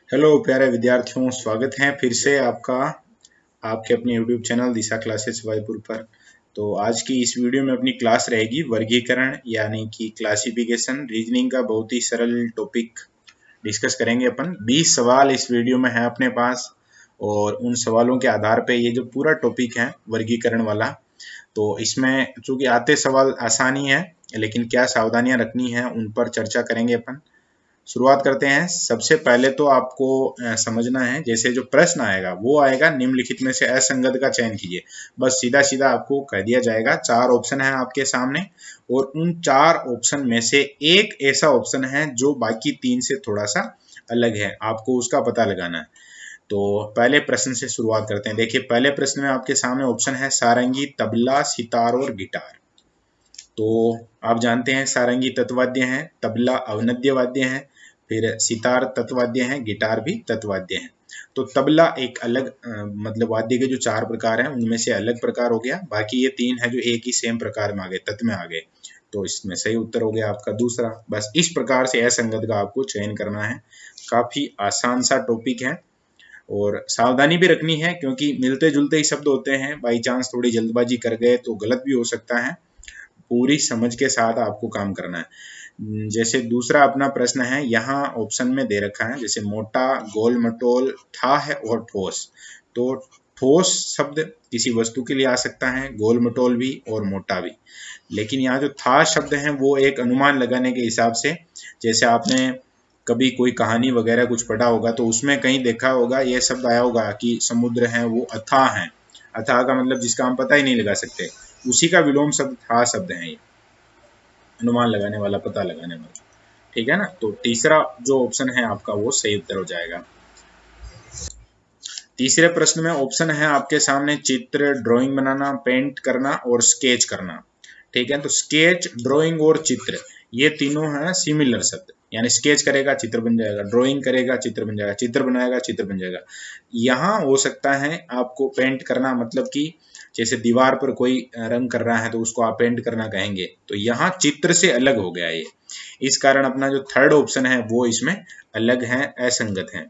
Hello प्यारे विद्यार्थियों, स्वागत है फिर से आपका आपके अपने यूट्यूब चैनल दिशा क्लासेस वाईपुर पर। तो आज की इस वीडियो में अपनी क्लास रहेगी वर्गीकरण यानी कि क्लासिफिकेशन रीजनिंग का बहुत ही सरल टॉपिक डिस्कस करेंगे अपन। 20 सवाल इस वीडियो में है अपने पास और उन सवालों के आधार पे ये जो पूरा टॉपिक है वर्गीकरण वाला, तो इसमें चूंकि आते सवाल आसानी है लेकिन क्या सावधानियां रखनी है उन पर चर्चा करेंगे अपन। शुरुआत करते हैं। सबसे पहले तो आपको समझना है, जैसे जो प्रश्न आएगा वो आएगा निम्नलिखित में से असंगत का चयन कीजिए। बस सीधा सीधा आपको कह दिया जाएगा, 4 ऑप्शन है आपके सामने और उन 4 ऑप्शन में से एक ऐसा ऑप्शन है जो बाकी 3 से थोड़ा सा अलग है, आपको उसका पता लगाना है। तो पहले प्रश्न से शुरुआत करते हैं। देखिए पहले प्रश्न में आपके सामने ऑप्शन है सारंगी, तबला, सितार और गिटार। तो आप जानते हैं सारंगी तत्वाद्य है, तबला अवनद्य वाद्य है, फिर सितार तत्वाद्य है, गिटार भी तत्वाद्य है। तो तबला एक अलग मतलब वाद्य के जो 4 प्रकार हैं उनमें से अलग प्रकार हो गया। बाकी ये 3 है जो एक ही सेम प्रकार में आ गए, तत्व में आ गए। तो इसमें सही उत्तर हो गया आपका दूसरा। बस इस प्रकार से असंगत का आपको चयन करना है। काफी आसान सा टॉपिक है और सावधानी भी रखनी है क्योंकि मिलते जुलते ही शब्द होते हैं, बाई चांस थोड़ी जल्दबाजी कर गए तो गलत भी हो सकता है। पूरी समझ के साथ आपको काम करना है। जैसे दूसरा अपना प्रश्न है, यहाँ ऑप्शन में दे रखा है जैसे मोटा, गोल मटोल, था है और ठोस। तो ठोस शब्द किसी वस्तु के लिए आ सकता है, गोल मटोल भी और मोटा भी। लेकिन यहाँ जो था शब्द है वो एक अनुमान लगाने के हिसाब से, जैसे आपने कभी कोई कहानी वगैरह कुछ पढ़ा होगा तो उसमें कहीं देखा होगा ये शब्द आया होगा कि समुद्र है वो अथाह है। अथाह का मतलब जिसका हम पता ही नहीं लगा सकते, उसी का विलोम शब्द था शब्द है ये, अनुमान लगाने वाला, पता लगाने वाला। ठीक है ना। तो तीसरा जो ऑप्शन है आपका वो सही उत्तर हो जाएगा। तीसरे प्रश्न में ऑप्शन है आपके सामने चित्र, ड्राइंग बनाना, पेंट करना और स्केच करना। ठीक है, तो स्केच, ड्राइंग और चित्र ये तीनों हैं सिमिलर शब्द, यानी स्केच करेगा चित्र बन जाएगा, ड्राइंग करेगा चित्र बन जाएगा, चित्र बनाएगा चित्र बन जाएगा। यहाँ हो सकता है आपको पेंट करना, मतलब कि जैसे दीवार पर कोई रंग कर रहा है तो उसको आप पेंट करना कहेंगे, तो यहाँ चित्र से अलग हो गया ये। इस कारण अपना जो थर्ड ऑप्शन है वो इसमें अलग है, असंगत है।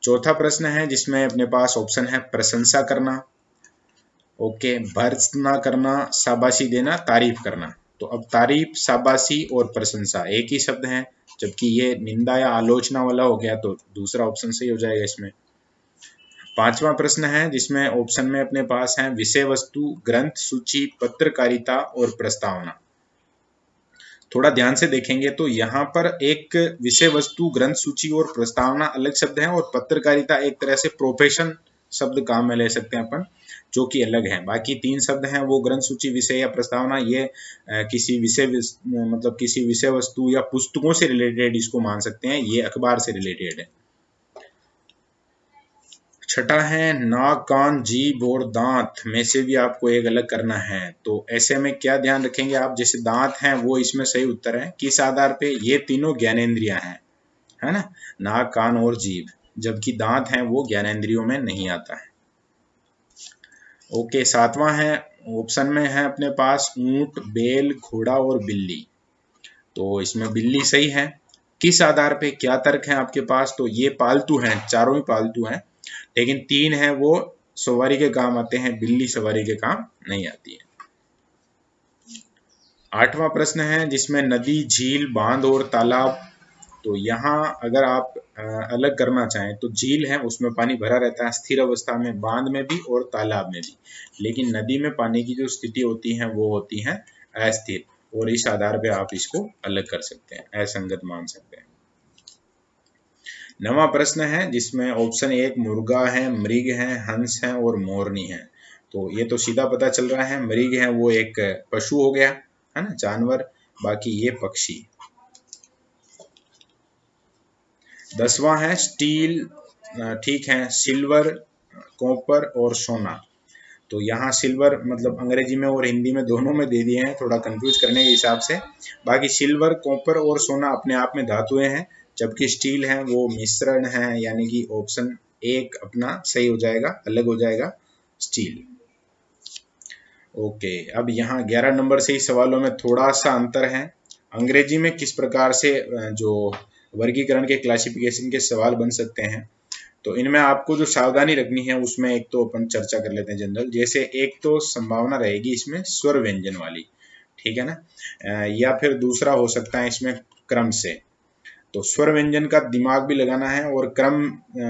चौथा प्रश्न है जिसमें अपने पास ऑप्शन है प्रशंसा करना, ओके, भर्त्सना करना, शाबाशी देना, तारीफ करना। तो अब तारीफ, शाबाशी और प्रशंसा एक ही शब्द है, जबकि ये निंदा या आलोचना वाला हो गया, तो दूसरा ऑप्शन सही हो जाएगा इसमें। पांचवा प्रश्न है जिसमें ऑप्शन में अपने पास है विषय वस्तु, ग्रंथ सूची, पत्रकारिता और प्रस्तावना। थोड़ा ध्यान से देखेंगे तो यहाँ पर एक विषय वस्तु, ग्रंथ सूची और प्रस्तावना अलग शब्द है और पत्रकारिता एक तरह से प्रोफेशन शब्द काम में ले सकते हैं अपन, जो कि अलग है। बाकी 3 शब्द हैं वो ग्रंथ सूची, विषय या प्रस्तावना, ये किसी विषय मतलब किसी विषय वस्तु या पुस्तकों से रिलेटेड इसको मान सकते हैं, ये अखबार से रिलेटेड है। छठा है नाक, कान, जीभ और दांत में से भी आपको एक अलग करना है। तो ऐसे में क्या ध्यान रखेंगे आप, जैसे दांत हैं वो इसमें सही उत्तर है, किस आधार पे, ये तीनों ज्ञानेंद्रियां हैं, है ना, नाक, कान और जीभ, जबकि दांत हैं वो ज्ञानेंद्रियों में नहीं आता है। ओके, सातवां है ऑप्शन में है अपने पास ऊंट, बैल, घोड़ा और बिल्ली। तो इसमें बिल्ली सही है। किस आधार पे, क्या तर्क है आपके पास, तो ये पालतू हैं, चारों ही पालतू हैं, लेकिन 3 है वो सवारी के काम आते हैं, बिल्ली सवारी के काम नहीं आती है। आठवां प्रश्न है जिसमें नदी, झील, बांध और तालाब। तो यहाँ अगर आप अलग करना चाहें तो झील है उसमें पानी भरा रहता है स्थिर अवस्था में, बांध में भी और तालाब में भी, लेकिन नदी में पानी की जो स्थिति होती है वो होती है अस्थिर, और इस आधार पे आप इसको अलग कर सकते हैं, असंगत मान सकते हैं। नवा प्रश्न है जिसमें ऑप्शन एक मुर्गा है, मृग है, हंस है और मोरनी है। तो ये तो सीधा पता चल रहा है, मृग है वो एक पशु हो गया, है ना, जानवर, बाकी ये पक्षी। 10वां है स्टील, ठीक है, सिल्वर, कॉपर और सोना। तो यहाँ सिल्वर मतलब अंग्रेजी में और हिंदी में दोनों में दे दिए हैं थोड़ा कंफ्यूज करने के हिसाब से। बाकी सिल्वर, कॉपर और सोना अपने आप में धातुएं हैं, जबकि स्टील है वो मिश्रण है, यानी कि ऑप्शन एक अपना सही हो जाएगा, अलग हो जाएगा, स्टील। ओके, अब यहाँ 11 नंबर से ही सवालों में थोड़ा सा अंतर है। अंग्रेजी में किस प्रकार से जो वर्गीकरण के क्लासिफिकेशन के सवाल बन सकते हैं। तो इनमें आपको जो सावधानी रखनी है उसमें एक तो अपन चर्चा कर लेते हैं जनरल। जैसे एक तो संभावना रहेगी इसमें स्वर व्यंजन वाली, ठीक है ना, या फिर दूसरा हो सकता है इसमें क्रम से। तो स्वर व्यंजन का दिमाग भी लगाना है, और क्रम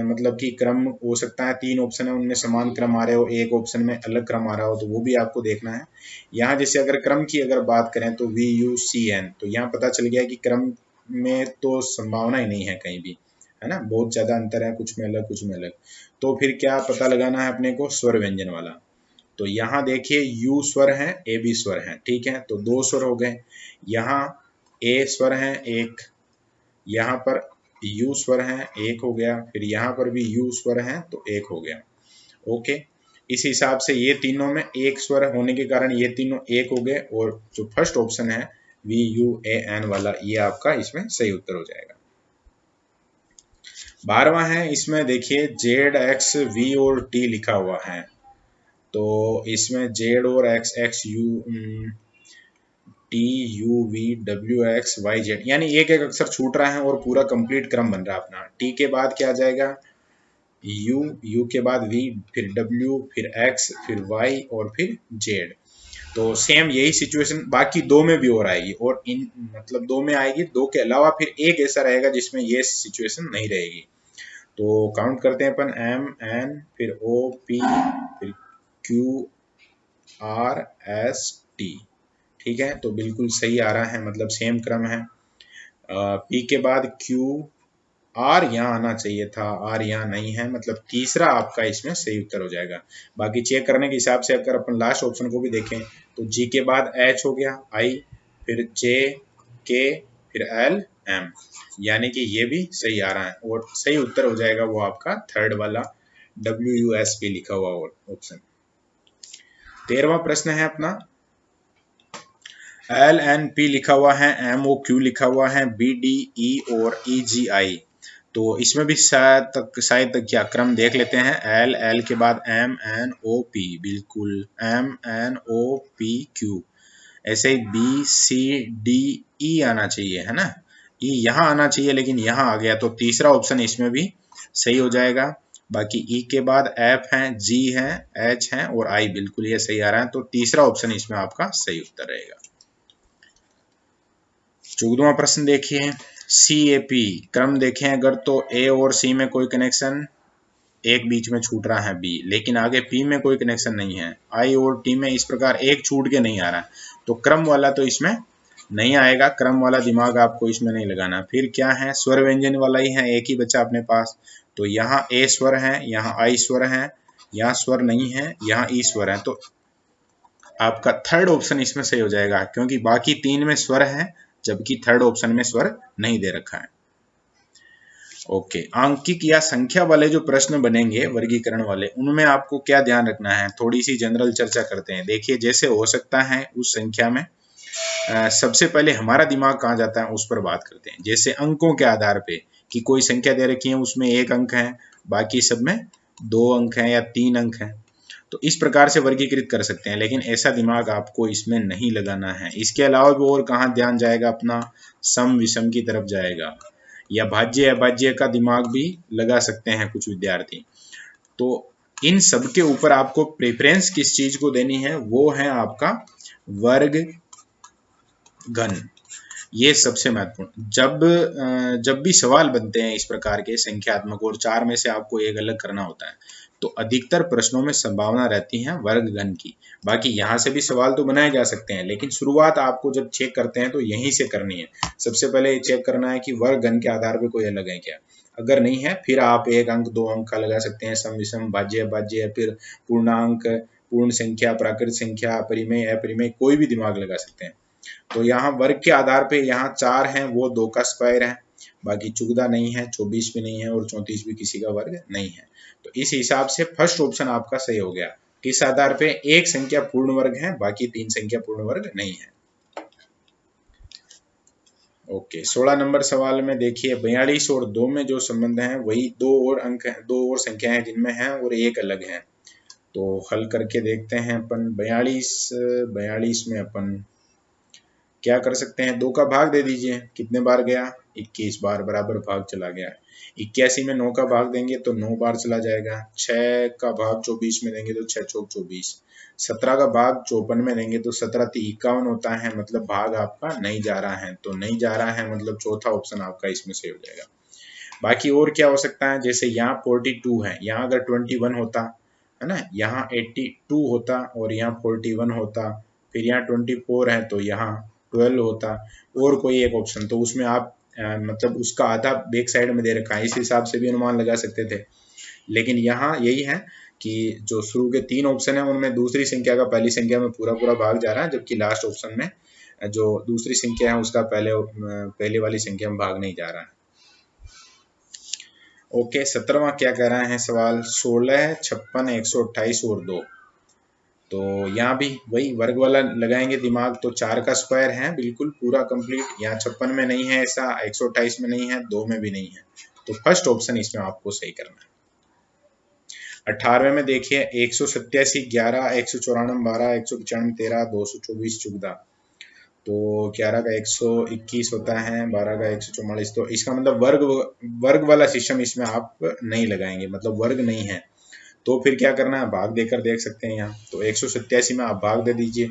मतलब कि क्रम हो सकता है 3 ऑप्शन है उनमें समान क्रम आ रहे हो, एक ऑप्शन में अलग क्रम आ रहा हो, तो वो भी आपको देखना है। यहाँ जैसे अगर क्रम की अगर बात करें तो VUCN, तो यहाँ पता चल गया कि क्रम में तो संभावना ही नहीं है कहीं भी, है ना, बहुत ज्यादा अंतर है, कुछ में अलग कुछ में अलग। तो फिर क्या पता लगाना है अपने को, स्वर व्यंजन वाला। तो यहाँ देखिए यू स्वर है, ए बी स्वर है, ठीक है, तो 2 स्वर हो गए। यहाँ ए स्वर है एक, यहाँ पर यू स्वर है एक हो गया, फिर यहाँ पर भी यू स्वर है तो एक हो गया। ओके, इस हिसाब से ये तीनों में एक स्वर होने के कारण ये तीनों एक हो गए, और जो फर्स्ट ऑप्शन है VUAN वाला, ये आपका इसमें सही उत्तर हो जाएगा। 12वां है, इसमें देखिए ZXV और T लिखा हुआ है। तो इसमें Z और XX TUVWXYZ, यानी एक एक अक्षर छूट रहा है और पूरा कंप्लीट क्रम बन रहा है अपना। T के बाद क्या आ जाएगा, U के बाद V, फिर W, फिर X, फिर Y और फिर Z। तो सेम यही सिचुएशन बाकी दो में भी हो रहा है, और इन मतलब दो में आएगी, दो के अलावा फिर एक ऐसा रहेगा जिसमें ये सिचुएशन नहीं रहेगी। तो काउंट करते हैं अपन, M N फिर O P फिर Q R S T, ठीक है, तो बिल्कुल सही आ रहा है, मतलब सेम क्रम है। P के बाद Q, R यहाँ आना चाहिए था, R यहाँ नहीं है, मतलब तीसरा आपका इसमें सही उत्तर हो जाएगा। बाकी चेक करने के हिसाब से अगर अपन लास्ट ऑप्शन को भी देखें तो G के बाद H हो गया, I, फिर J, K, फिर L, M, यानी कि ये भी सही आ रहा है, और सही उत्तर हो जाएगा वो आपका थर्ड वाला WUSP लिखा हुआ ऑप्शन। 13वां प्रश्न है अपना, LNP लिखा हुआ है, MOQ लिखा हुआ है, BDE और EGI। तो इसमें भी शायद क्या क्रम देख लेते हैं। L के बाद MNOP, बिल्कुल MNOPQ, ऐसे ही BCDE आना चाहिए, है ना, E यहाँ आना चाहिए लेकिन यहाँ आ गया, तो तीसरा ऑप्शन इसमें भी सही हो जाएगा। बाकी E के बाद F है, G है, H है और I, बिल्कुल ये सही आ रहा है, तो तीसरा ऑप्शन इसमें आपका सही उत्तर रहेगा। 14वां प्रश्न देखिए, CAP क्रम देखें अगर तो A और C में कोई कनेक्शन, एक बीच में छूट रहा है B, लेकिन आगे P में कोई कनेक्शन नहीं है, I और T में इस प्रकार एक छूट के नहीं आ रहा है, तो क्रम वाला तो इसमें नहीं आएगा, क्रम वाला दिमाग आपको इसमें नहीं लगाना। फिर क्या है, स्वर व्यंजन वाला ही है, एक ही बचा अपने पास। तो यहाँ A स्वर है, यहाँ I स्वर है, यहाँ स्वर नहीं है, यहाँ E स्वर है, तो आपका थर्ड ऑप्शन इसमें सही हो जाएगा, क्योंकि बाकी तीन में स्वर है जबकि थर्ड ऑप्शन में स्वर नहीं दे रखा है। ओके, अंकिक या संख्या वाले जो प्रश्न बनेंगे वर्गीकरण वाले, उनमें आपको क्या ध्यान रखना है, थोड़ी सी जनरल चर्चा करते हैं। देखिए, जैसे हो सकता है उस संख्या में सबसे पहले हमारा दिमाग कहाँ जाता है उस पर बात करते हैं। जैसे अंकों के आधार पे कि कोई संख्या दे रखी है, उसमें 1 अंक है, बाकी सब में 2 अंक है या 3 अंक है, तो इस प्रकार से वर्गीकृत कर सकते हैं, लेकिन ऐसा दिमाग आपको इसमें नहीं लगाना है। इसके अलावा भी और कहाँ ध्यान जाएगा अपना, सम विषम की तरफ जाएगा, या भाज्य अभाज्य का दिमाग भी लगा सकते हैं कुछ विद्यार्थी। तो इन सब के ऊपर आपको प्रेफरेंस किस चीज को देनी है, वो है आपका वर्ग घन। ये सबसे महत्वपूर्ण, जब भी सवाल बनते हैं इस प्रकार के संख्यात्मक और 4 में से आपको एक अलग करना होता है, तो अधिकतर प्रश्नों में संभावना रहती है वर्ग घन की। बाकी यहाँ से भी सवाल तो बनाए जा सकते हैं, लेकिन शुरुआत आपको जब चेक करते हैं तो यहीं से करनी है। सबसे पहले चेक करना है कि वर्ग घन के आधार पर कोई अलग है क्या, अगर नहीं है फिर आप 1 अंक 2 अंक का लगा सकते हैं, सम विषम भाज्य अभाज्य, फिर पूर्णांक, पूर्ण संख्या, प्राकृत संख्या, परिमेय अपरिमेय, कोई भी दिमाग लगा सकते हैं। तो यहाँ वर्ग के आधार पे यहाँ 4 हैं, वो 2 का स्क्वायर है, बाकी 14 नहीं है, 24 भी नहीं है और 34 भी किसी का वर्ग नहीं है। तो इस हिसाब से फर्स्ट ऑप्शन आपका सही हो गया। किस आधार पे, एक संख्या पूर्ण वर्ग है, बाकी 3 संख्या पूर्ण वर्ग नहीं है। ओके, 16 नंबर सवाल में देखिए, 42 और 2 में जो संबंध है वही 2 और अंक है, 2 और संख्या है जिनमें है और एक अलग है। तो हल करके देखते हैं अपन। 42 में अपन क्या कर सकते हैं, 2 का भाग दे दीजिए, कितने बार गया 21 बार बराबर भाग चला गया। 81 में 9 का भाग देंगे तो 9 बार चला जाएगा। 6 का भाग 24 में देंगे तो 6 चौक 24। 17 का भाग 54 में देंगे तो 17 × 51 होता है, मतलब भाग आपका नहीं जा रहा है, तो नहीं जा रहा है मतलब चौथा ऑप्शन आपका इसमें सही हो जाएगा। बाकी और क्या हो सकता है, जैसे यहाँ 42 है, यहाँ अगर 21 होता है ना, यहाँ 82 होता और यहाँ 41 होता, फिर यहाँ 24 है तो यहाँ 12 होता, और कोई एक ऑप्शन, तो उसमें आप मतलब उसका आधा बैक साइड में दे रखा है, इस हिसाब से भी अनुमान लगा सकते थे। लेकिन यहाँ यही है कि जो शुरू के 3 ऑप्शन है उनमें दूसरी संख्या का पहली संख्या में पूरा पूरा भाग जा रहा है, जबकि लास्ट ऑप्शन में जो दूसरी संख्या है उसका पहले वाली संख्या में भाग नहीं जा रहा है। ओके, 17वां क्या कह रहा है सवाल, 16, 56, 128 और 2। तो यहाँ भी वही वर्ग वाला लगाएंगे दिमाग, तो 4 का स्क्वायर है बिल्कुल पूरा कंप्लीट। यहाँ 56 में नहीं है ऐसा, 128 में नहीं है, 2 में भी नहीं है, तो फर्स्ट ऑप्शन इसमें आपको सही करना है। 18वें में देखिए 187 11, 194 12, 195 13, 224 14, तो 11 का 121 होता है, 12 का 144, तो इसका मतलब वर्ग वाला सिस्टम इसमें आप नहीं लगाएंगे, मतलब वर्ग नहीं है। तो फिर क्या करना है, भाग देकर देख सकते हैं यहाँ, तो 187 में आप भाग दे दीजिए।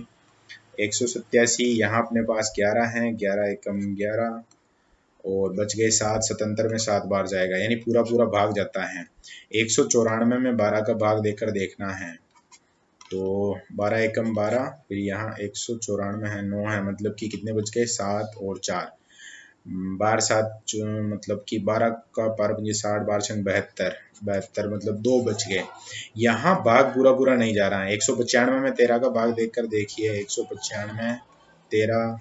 187 यहाँ अपने पास 11 है, 11 एकम 11 और बच गए 7, 77 में 7 बार जाएगा, यानी पूरा पूरा भाग जाता है। 194 में 12 का भाग देकर देखना है, तो 12 एकम 12, फिर यहाँ 194 है 9 है, मतलब कि कितने बच गए, 7 और 4, 12 7 मतलब कि 12 का 12 60, 12 72, 72 मतलब 2 बच गए। यहाँ भाग पूरा पूरा नहीं जा रहा है। 195 में 13 का भाग देखकर देखिए, 195 13,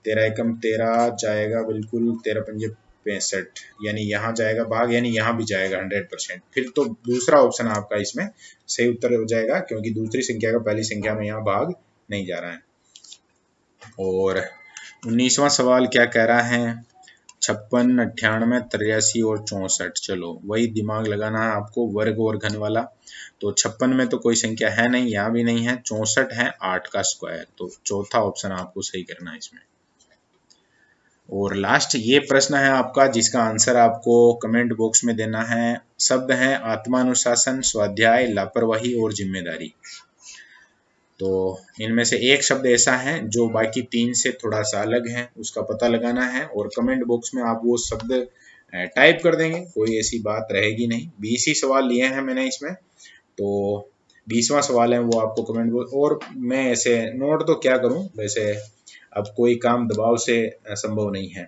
13 एकम 13 जाएगा बिल्कुल, 13 पंजे 65, यानी यहाँ जाएगा भाग, यानी यहाँ भी जाएगा 100%। फिर तो दूसरा ऑप्शन आपका इसमें सही उत्तर हो जाएगा, क्योंकि दूसरी संख्या का पहली संख्या में यहाँ भाग नहीं जा रहा है। और 19वां सवाल क्या कह रहा है, 56, 98, 83 और 64। चलो वही दिमाग लगाना है आपको, वर्ग और घन वाला। तो 56 में तो कोई संख्या है नहीं, यहाँ भी नहीं है। 64 है 8 का स्क्वायर, तो चौथा ऑप्शन आपको सही करना है इसमें। और लास्ट ये प्रश्न है आपका, जिसका आंसर आपको कमेंट बॉक्स में देना है। शब्द है आत्मानुशासन, स्वाध्याय, लापरवाही और जिम्मेदारी। तो इनमें से एक शब्द ऐसा है जो बाकी 3 से थोड़ा सा अलग है, उसका पता लगाना है, और कमेंट बॉक्स में आप वो शब्द टाइप कर देंगे, कोई ऐसी बात रहेगी नहीं। 20 ही सवाल लिए हैं मैंने इसमें, तो 20वां सवाल है वो आपको कमेंट बॉक्स, और मैं ऐसे नोट तो क्या करूं, वैसे अब कोई काम दबाव से संभव नहीं है,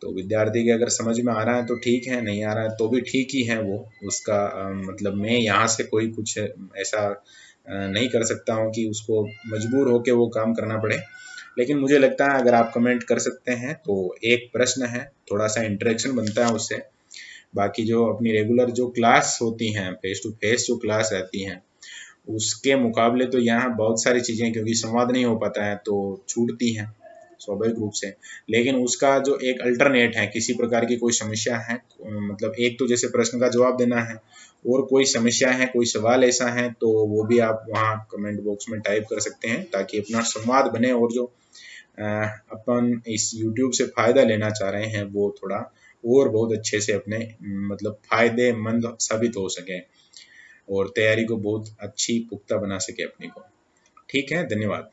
तो विद्यार्थी के अगर समझ में आ रहा है तो ठीक है, नहीं आ रहा है तो भी ठीक ही है वो, उसका मतलब मैं यहाँ से कोई कुछ ऐसा नहीं कर सकता हूँ कि उसको मजबूर होके वो काम करना पड़े। लेकिन मुझे लगता है अगर आप कमेंट कर सकते हैं तो एक प्रश्न है, थोड़ा सा इंटरेक्शन बनता है उससे। बाकी जो अपनी रेगुलर जो क्लास होती हैं, फेस टू फेस जो क्लास रहती हैं, उसके मुकाबले तो यहाँ बहुत सारी चीज़ें, क्योंकि संवाद नहीं हो पाता है तो छूटती हैं स्वाभाविक रूप से। लेकिन उसका जो एक अल्टरनेट है, किसी प्रकार की कोई समस्या है, मतलब एक तो जैसे प्रश्न का जवाब देना है, और कोई समस्या है, कोई सवाल ऐसा है, तो वो भी आप वहाँ कमेंट बॉक्स में टाइप कर सकते हैं, ताकि अपना संवाद बने, और जो अपन इस YouTube से फ़ायदा लेना चाह रहे हैं वो थोड़ा और बहुत अच्छे से अपने मतलब फ़ायदेमंद साबित हो सके, और तैयारी को बहुत अच्छी पुख्ता बना सके अपने को। ठीक है, धन्यवाद।